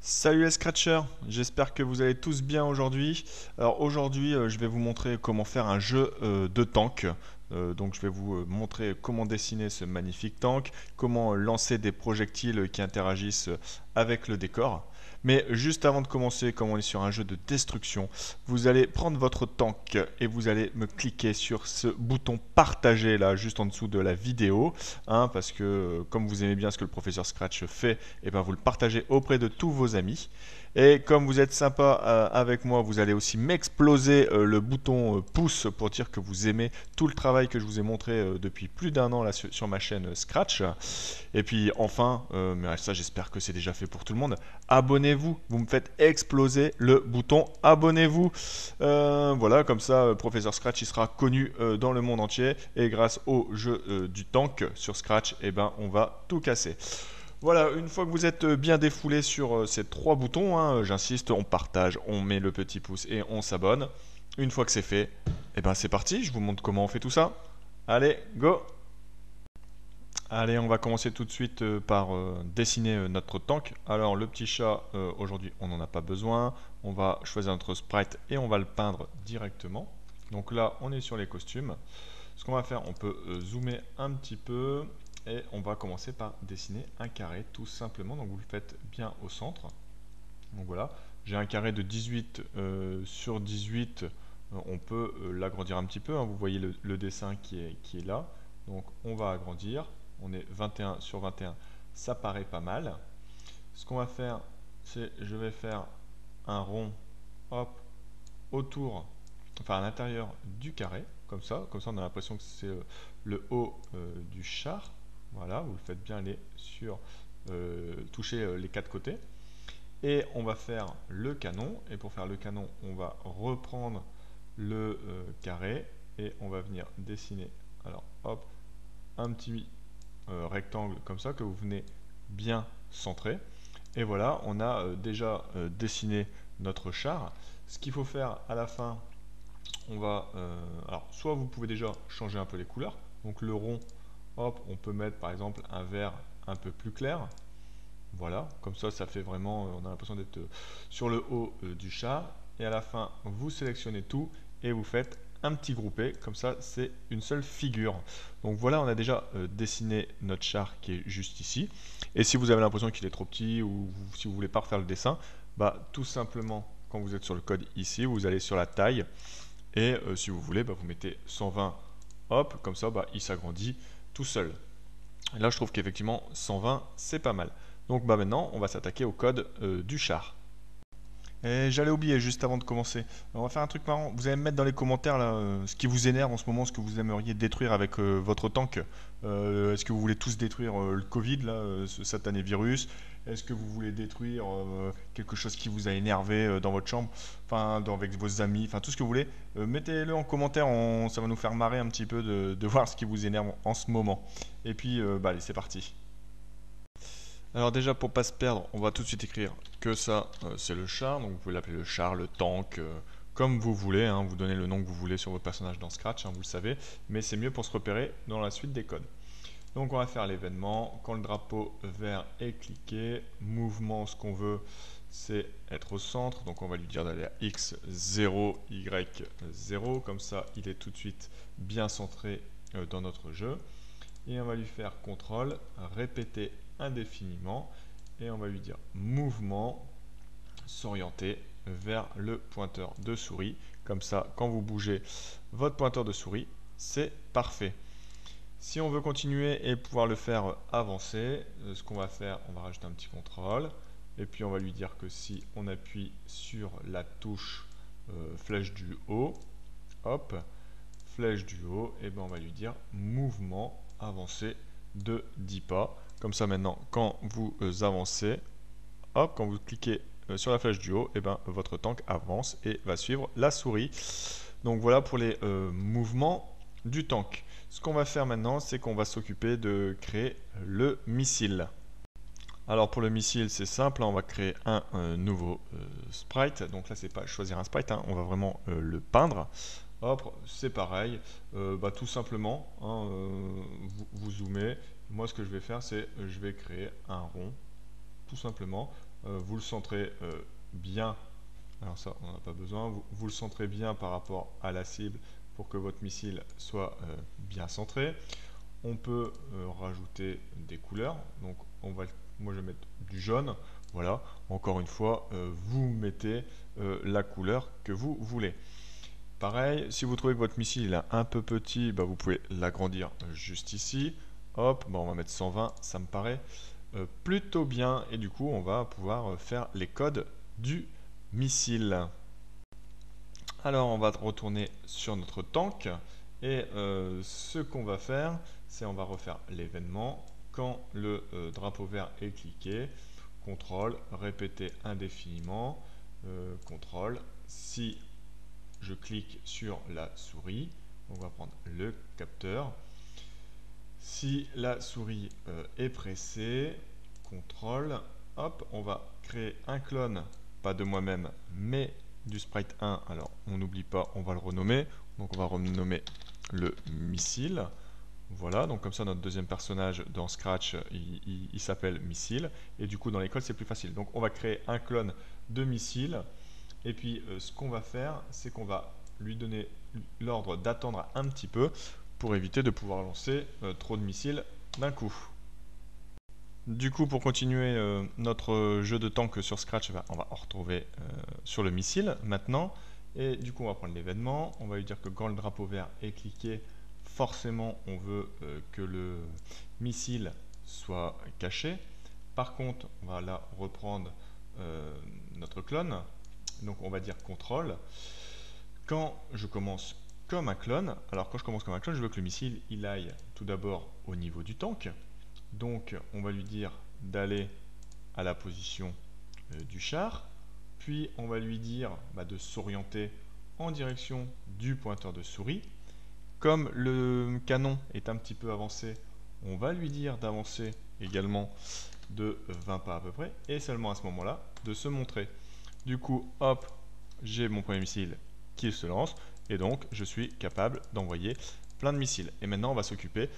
Salut les Scratchers, j'espère que vous allez tous bien aujourd'hui. Alors aujourd'hui, je vais vous montrer comment faire un jeu de tank. Donc je vais vous montrer comment dessiner ce magnifique tank, comment lancer des projectiles qui interagissent avec le décor. Mais juste avant de commencer, comme on est sur un jeu de destruction, vous allez prendre votre tank et vous allez me cliquer sur ce bouton partager là, juste en dessous de la vidéo, hein, parce que comme vous aimez bien ce que le professeur Scratch fait, et ben vous le partagez auprès de tous vos amis. Et comme vous êtes sympa avec moi, vous allez aussi m'exploser le bouton pouce pour dire que vous aimez tout le travail que je vous ai montré depuis plus d'un an là sur ma chaîne Scratch. Et puis enfin, mais ça j'espère que c'est déjà fait pour tout le monde, abonnez-vous, vous me faites exploser le bouton abonnez-vous. Voilà, comme ça Professeur Scratch il sera connu dans le monde entier et grâce au jeu du tank sur Scratch, eh ben, on va tout casser. Voilà, une fois que vous êtes bien défoulé sur ces trois boutons, hein, j'insiste, on partage, on met le petit pouce et on s'abonne. Une fois que c'est fait, eh ben c'est parti, je vous montre comment on fait tout ça. Allez, go! Allez, on va commencer tout de suite par dessiner notre tank. Alors le petit chat, aujourd'hui on n'en a pas besoin. On va choisir notre sprite et on va le peindre directement. Donc là on est sur les costumes. Ce qu'on va faire, on peut zoomer un petit peu et on va commencer par dessiner un carré tout simplement. Donc vous le faites bien au centre. Donc voilà, j'ai un carré de 18 sur 18. On peut l'agrandir un petit peu, hein. Vous voyez le dessin qui est là. Donc on va agrandir. On est 21 sur 21. Ça paraît pas mal. Ce qu'on va faire, c'est je vais faire un rond, hop, autour, enfin à l'intérieur du carré, comme ça on a l'impression que c'est le haut du char. Voilà, vous le faites bien aller sur toucher les quatre côtés. Et on va faire le canon. Et pour faire le canon, on va reprendre le carré et on va venir dessiner. Alors hop, un petit rectangle comme ça que vous venez bien centrer. Et voilà, on a déjà dessiné notre char. Ce qu'il faut faire à la fin, on va, alors soit vous pouvez déjà changer un peu les couleurs. Donc le rond, hop, on peut mettre par exemple un vert un peu plus clair. Voilà, comme ça fait vraiment, on a l'impression d'être sur le haut du char. Et à la fin, vous sélectionnez tout et vous faites un petit groupé, comme ça c'est une seule figure. Donc voilà, on a déjà dessiné notre char qui est juste ici. Et si vous avez l'impression qu'il est trop petit ou si vous voulez pas refaire le dessin, bah tout simplement quand vous êtes sur le code ici, vous allez sur la taille et si vous voulez, bah, vous mettez 120, hop, comme ça bah, il s'agrandit tout seul. Et là je trouve qu'effectivement 120 c'est pas mal. Donc bah, maintenant on va s'attaquer au code du char. Et j'allais oublier juste avant de commencer. On va faire un truc marrant. Vous allez me mettre dans les commentaires là, ce qui vous énerve en ce moment, ce que vous aimeriez détruire avec votre tank. Est-ce que vous voulez tous détruire le Covid, là, ce satané virus? Est-ce que vous voulez détruire quelque chose qui vous a énervé dans votre chambre, enfin avec vos amis, enfin tout ce que vous voulez? Mettez-le en commentaire, ça va nous faire marrer un petit peu de voir ce qui vous énerve en ce moment. Et puis, bah allez, c'est parti. Alors déjà pour pas se perdre, on va tout de suite écrire que ça c'est le char, donc vous pouvez l'appeler le char, le tank, comme vous voulez, hein, vous donnez le nom que vous voulez sur votre personnage dans Scratch, hein, vous le savez, mais c'est mieux pour se repérer dans la suite des codes. Donc on va faire l'événement, quand le drapeau vert est cliqué, mouvement, ce qu'on veut c'est être au centre, donc on va lui dire d'aller à X 0, Y 0, comme ça il est tout de suite bien centré dans notre jeu. Et on va lui faire CTRL, répéter indéfiniment, et on va lui dire mouvement, s'orienter vers le pointeur de souris. Comme ça, quand vous bougez votre pointeur de souris, c'est parfait. Si on veut continuer et pouvoir le faire avancer, ce qu'on va faire, on va rajouter un petit contrôle, et puis on va lui dire que si on appuie sur la touche flèche du haut, hop, flèche du haut, et ben on va lui dire mouvement avancé de 10 pas. Comme ça maintenant, quand vous avancez, hop, quand vous cliquez sur la flèche du haut, et ben votre tank avance et va suivre la souris. Donc voilà pour les mouvements du tank. Ce qu'on va faire maintenant, c'est qu'on va s'occuper de créer le missile. Alors pour le missile, c'est simple, hein, on va créer un nouveau sprite. Donc là, c'est pas choisir un sprite, hein, on va vraiment le peindre. Hop, c'est pareil, bah, tout simplement, hein, vous zoomez. Moi, ce que je vais faire, c'est je vais créer un rond, tout simplement. vous le centrez bien. Alors ça, on n'en a pas besoin. Vous le centrez bien par rapport à la cible pour que votre missile soit bien centré. On peut rajouter des couleurs. Donc moi je vais mettre du jaune. Voilà, encore une fois, vous mettez la couleur que vous voulez. Pareil, si vous trouvez que votre missile est un peu petit, bah, vous pouvez l'agrandir juste ici. Hop, bah, on va mettre 120, ça me paraît plutôt bien. Et du coup, on va pouvoir faire les codes du missile. Alors, on va retourner sur notre tank. Et ce qu'on va faire, c'est on va refaire l'événement. Quand le drapeau vert est cliqué, CTRL, répéter indéfiniment, CTRL. Si je clique sur la souris, on va prendre le capteur. Si la souris est pressée, CTRL, hop, on va créer un clone, pas de moi-même, mais du sprite 1. Alors, on n'oublie pas, on va le renommer. Donc, on va renommer le missile. Voilà, donc comme ça, notre deuxième personnage dans Scratch, il s'appelle missile. Et du coup, dans l'école, c'est plus facile. Donc, on va créer un clone de missile. Et puis, ce qu'on va faire, c'est qu'on va lui donner l'ordre d'attendre un petit peu pour éviter de pouvoir lancer trop de missiles d'un coup. Du coup, pour continuer notre jeu de tank sur Scratch, on va retrouver sur le missile maintenant. Et du coup, on va prendre l'événement. On va lui dire que quand le drapeau vert est cliqué, forcément, on veut que le missile soit caché. Par contre, on va là reprendre notre clone. Donc, on va dire CTRL. Quand je commence comme un clone, alors quand je commence comme un clone, je veux que le missile il aille tout d'abord au niveau du tank. Donc on va lui dire d'aller à la position du char, puis on va lui dire de s'orienter en direction du pointeur de souris. Comme le canon est un petit peu avancé, on va lui dire d'avancer également de 20 pas à peu près, et seulement à ce moment-là de se montrer. Du coup, hop, j'ai mon premier missile qui se lance, et donc je suis capable d'envoyer plein de missiles. Et maintenant, on va s'occuper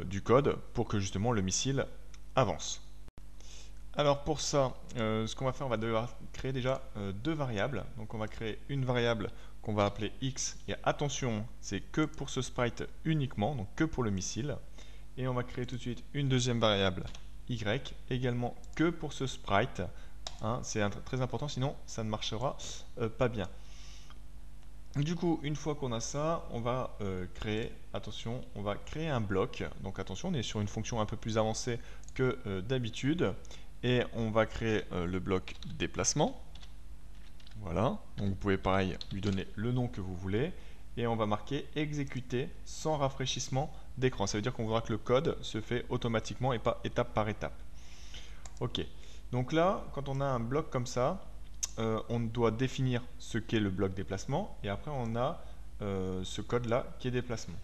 du code pour que justement le missile avance. Alors pour ça, ce qu'on va faire, on va devoir créer déjà deux variables. Donc on va créer une variable qu'on va appeler x, et attention, c'est que pour ce sprite uniquement, donc que pour le missile. Et on va créer tout de suite une deuxième variable y, également que pour ce sprite. Hein, c'est très important, sinon ça ne marchera pas bien. Du coup, une fois qu'on a ça, on va créer, attention, on va créer un bloc. Donc attention, on est sur une fonction un peu plus avancée que d'habitude. Et on va créer le bloc déplacement. Voilà, donc vous pouvez pareil lui donner le nom que vous voulez. Et on va marquer exécuter sans rafraîchissement d'écran. Ça veut dire qu'on voudra que le code se fait automatiquement et pas étape par étape. Ok, donc là, quand on a un bloc comme ça, on doit définir ce qu'est le bloc déplacement et après on a ce code là qui est déplacement.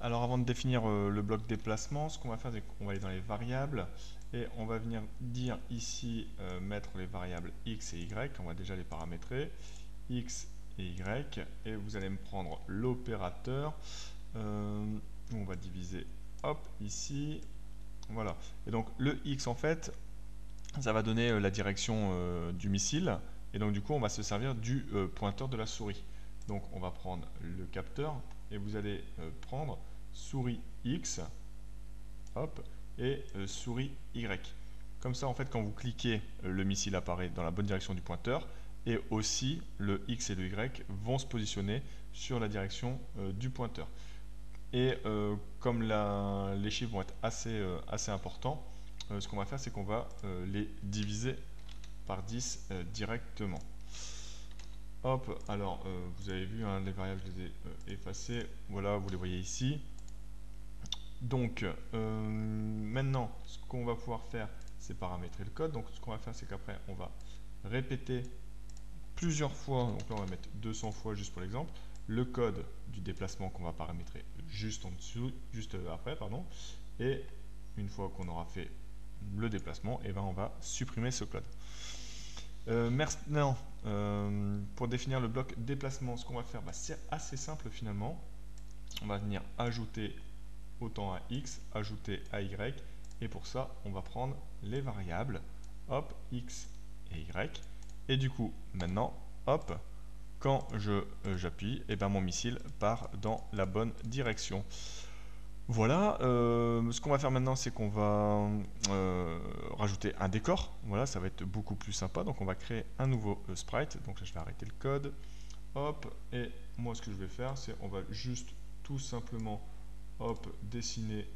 Alors avant de définir le bloc déplacement, ce qu'on va faire, c'est qu'on va aller dans les variables et on va venir dire ici mettre les variables x et y. On va déjà les paramétrer, x et y, et vous allez me prendre l'opérateur. On va diviser, hop, ici. Voilà. Et donc le x en fait, ça va donner la direction du missile. Et donc du coup, on va se servir du pointeur de la souris. Donc on va prendre le capteur et vous allez prendre souris X, hop, et souris Y. Comme ça, en fait, quand vous cliquez, le missile apparaît dans la bonne direction du pointeur. Et aussi, le X et le Y vont se positionner sur la direction du pointeur. Et comme les chiffres vont être assez importants, ce qu'on va faire, c'est qu'on va les diviser par 10 directement. Hop, alors vous avez vu, hein, les variables, je les ai effacées. Voilà, vous les voyez ici. Donc, maintenant, ce qu'on va pouvoir faire, c'est paramétrer le code. Donc, ce qu'on va faire, c'est qu'après, on va répéter plusieurs fois. Donc là, on va mettre 200 fois juste pour l'exemple. Le code du déplacement qu'on va paramétrer juste en dessous, juste après, pardon. Et une fois qu'on aura fait le déplacement, et ben on va supprimer ce code. Maintenant, pour définir le bloc déplacement, ce qu'on va faire, c'est assez simple finalement. On va venir ajouter autant à x, ajouter à y, et pour ça, on va prendre les variables. hop, X et Y. Et du coup, maintenant, hop, quand j'appuie, et ben mon missile part dans la bonne direction. Voilà, ce qu'on va faire maintenant, c'est qu'on va rajouter un décor. Voilà, ça va être beaucoup plus sympa. Donc on va créer un nouveau sprite. Donc là, je vais arrêter le code. Hop, et moi, ce que je vais faire, c'est on va juste tout simplement hop, dessiner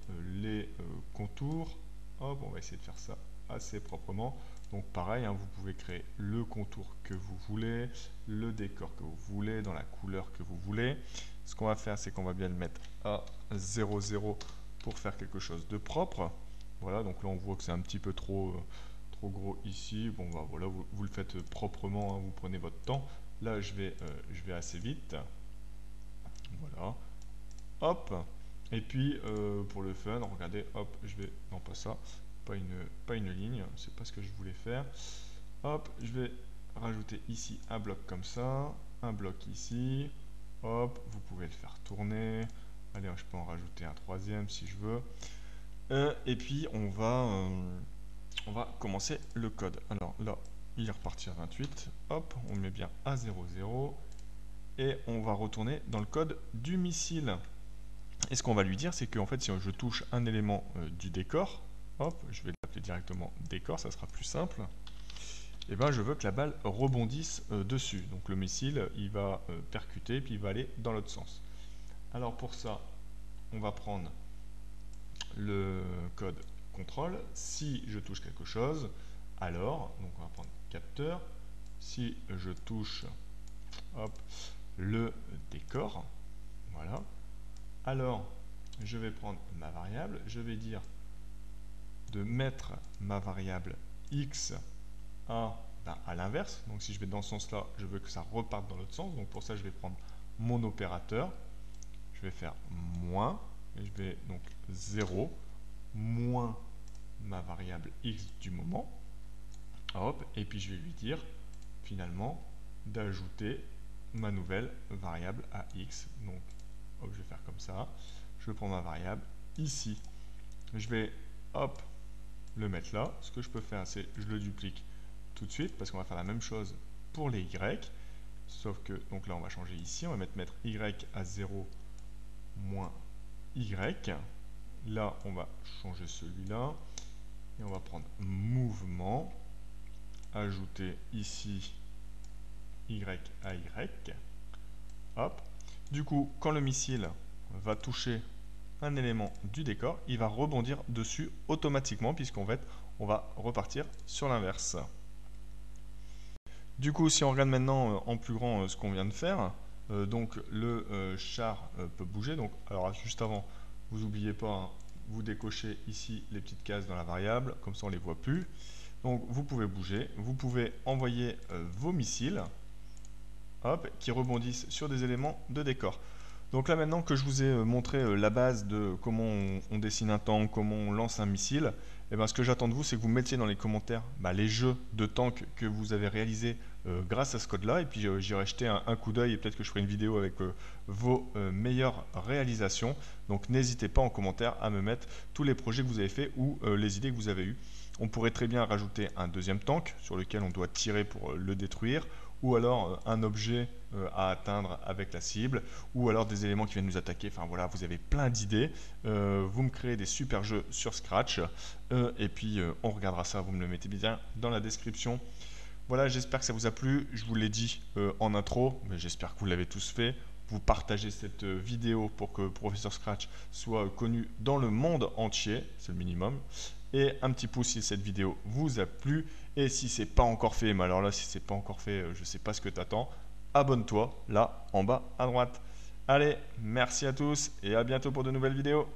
les contours. Hop, on va essayer de faire ça assez proprement. Donc pareil, hein, vous pouvez créer le contour que vous voulez, le décor que vous voulez, dans la couleur que vous voulez. Ce qu'on va faire, c'est qu'on va bien le mettre à 0, 0 pour faire quelque chose de propre. Voilà, donc là on voit que c'est un petit peu trop gros ici. Bon, bah, voilà, vous le faites proprement, hein, vous prenez votre temps. Là, je vais assez vite. Voilà. Hop. Et puis, pour le fun, regardez, hop, je vais... Non, pas ça. Pas une ligne. C'est pas ce que je voulais faire. Hop, je vais rajouter ici un bloc comme ça. Un bloc ici. Hop, vous pouvez le faire tourner. Allez, je peux en rajouter un troisième si je veux. Et puis, on va commencer le code. Alors là, il est reparti à 28. Hop, on met bien à 0, 0. Et on va retourner dans le code du missile. Et ce qu'on va lui dire, c'est qu'en fait, si je touche un élément du décor, hop, je vais l'appeler directement décor, ça sera plus simple. Et ben, je veux que la balle rebondisse dessus. Donc le missile, il va percuter, puis il va aller dans l'autre sens. Alors pour ça, on va prendre le code contrôle. Si je touche quelque chose, alors, donc on va prendre capteur. Si je touche, hop, le décor, voilà. Alors, je vais prendre ma variable, je vais dire de mettre ma variable x à l'inverse. Donc si je vais dans ce sens-là, je veux que ça reparte dans l'autre sens. Donc pour ça, je vais prendre mon opérateur. Je vais faire moins, et je vais donc 0, moins ma variable x du moment. Hop, et puis je vais lui dire finalement d'ajouter ma nouvelle variable à x. Donc hop, je vais faire comme ça. Je vais prendre ma variable ici. Je vais hop le mettre là. Ce que je peux faire, c'est je le duplique tout de suite parce qu'on va faire la même chose pour les y. Sauf que donc là on va changer ici. On va mettre y à 0 moins y. Là on va changer celui-là et on va prendre mouvement, ajouter ici y à y. Hop. Du coup, quand le missile va toucher un élément du décor, il va rebondir dessus automatiquement puisqu'en fait, on va repartir sur l'inverse. Du coup, si on regarde maintenant en plus grand ce qu'on vient de faire, donc le char peut bouger. Donc, alors juste avant, vous n'oubliez pas, hein, vous décochez ici les petites cases dans la variable, comme ça on ne les voit plus. Donc vous pouvez bouger, vous pouvez envoyer vos missiles, hop, qui rebondissent sur des éléments de décor. Donc là maintenant que je vous ai montré la base de comment on dessine un tank, comment on lance un missile, et ben ce que j'attends de vous, c'est que vous mettiez dans les commentaires les jeux de tank que vous avez réalisés grâce à ce code-là, et puis j'irai jeter un coup d'œil et peut-être que je ferai une vidéo avec vos meilleures réalisations. Donc n'hésitez pas en commentaire à me mettre tous les projets que vous avez faits ou les idées que vous avez eues. On pourrait très bien rajouter un deuxième tank sur lequel on doit tirer pour le détruire, ou alors un objet à atteindre avec la cible, ou alors des éléments qui viennent nous attaquer. Enfin voilà, vous avez plein d'idées. Vous me créez des super jeux sur Scratch, et puis on regardera ça. Vous me le mettez bien dans la description. Voilà, j'espère que ça vous a plu. Je vous l'ai dit en intro, mais j'espère que vous l'avez tous fait. Vous partagez cette vidéo pour que Professeur Scratch soit connu dans le monde entier, c'est le minimum. Et un petit pouce si cette vidéo vous a plu. Et si c'est pas encore fait, mais alors là, si c'est pas encore fait, je sais pas ce que t'attends, abonne-toi là en bas à droite. Allez, merci à tous et à bientôt pour de nouvelles vidéos.